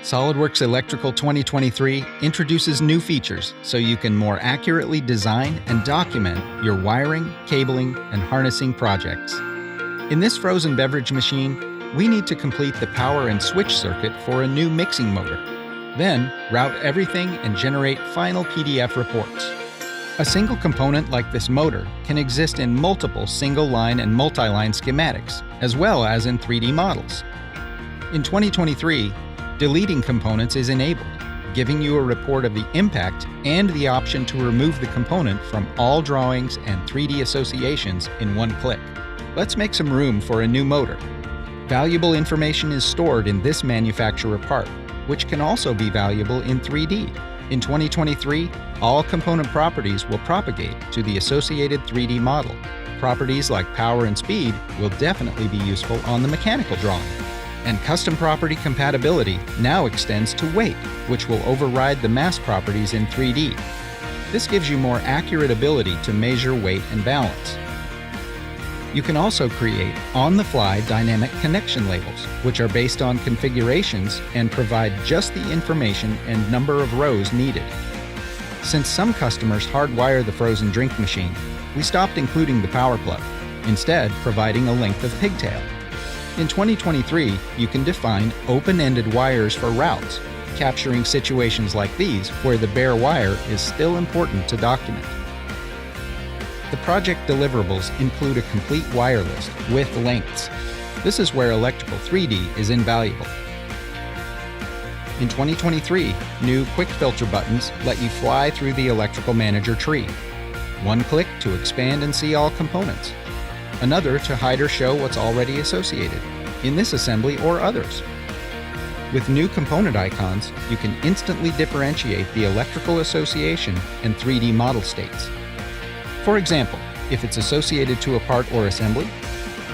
SOLIDWORKS Electrical 2023 introduces new features so you can more accurately design and document your wiring, cabling, and harnessing projects. In this frozen beverage machine, we need to complete the power and switch circuit for a new mixing motor. Then, route everything and generate final PDF reports. A single component like this motor can exist in multiple single-line and multi-line schematics, as well as in 3D models. In 2023, deleting components is enabled, giving you a report of the impact and the option to remove the component from all drawings and 3D associations in one click. Let's make some room for a new motor. Valuable information is stored in this manufacturer part, which can also be valuable in 3D. In 2023, all component properties will propagate to the associated 3D model. Properties like power and speed will definitely be useful on the mechanical drawing. And custom property compatibility now extends to weight, which will override the mass properties in 3D. This gives you more accurate ability to measure weight and balance. You can also create on-the-fly dynamic connection labels, which are based on configurations and provide just the information and number of rows needed. Since some customers hardwire the frozen drink machine, we stopped including the power plug, instead providing a length of pigtail. In 2023, you can define open-ended wires for routes, capturing situations like these where the bare wire is still important to document. The project deliverables include a complete wire list with lengths. This is where Electrical 3D is invaluable. In 2023, new quick filter buttons let you fly through the Electrical Manager tree. One click to expand and see all components. Another to hide or show what's already associated, in this assembly or others. With new component icons, you can instantly differentiate the electrical association and 3D model states. For example, if it's associated to a part or assembly,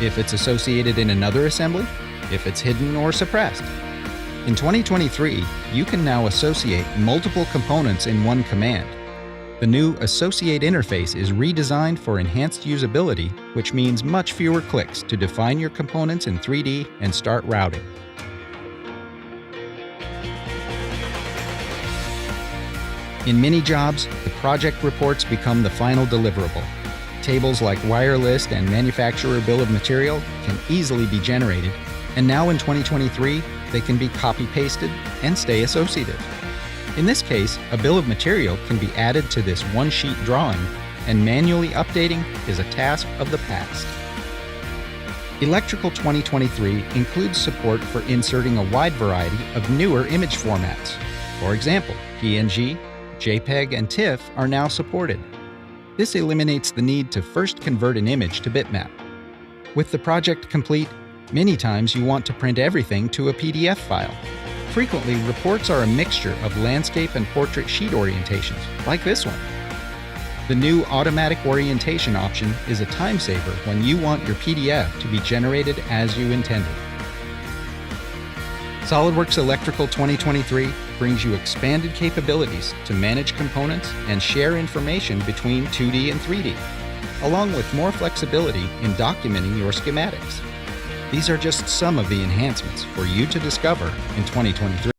if it's associated in another assembly, if it's hidden or suppressed. In 2023, you can now associate multiple components in one command. The new Associate interface is redesigned for enhanced usability, which means much fewer clicks to define your components in 3D and start routing. In many jobs, the project reports become the final deliverable. Tables like wire list and manufacturer bill of material can easily be generated, and now in 2023, they can be copy-pasted and stay associative. In this case, a bill of material can be added to this one-sheet drawing, and manually updating is a task of the past. Electrical 2023 includes support for inserting a wide variety of newer image formats. For example, PNG, JPEG, and TIFF are now supported. This eliminates the need to first convert an image to bitmap. With the project complete, many times you want to print everything to a PDF file. Frequently, reports are a mixture of landscape and portrait sheet orientations, like this one. The new automatic orientation option is a time saver when you want your PDF to be generated as you intended. SOLIDWORKS Electrical 2023 brings you expanded capabilities to manage components and share information between 2D and 3D, along with more flexibility in documenting your schematics. These are just some of the enhancements for you to discover in 2023.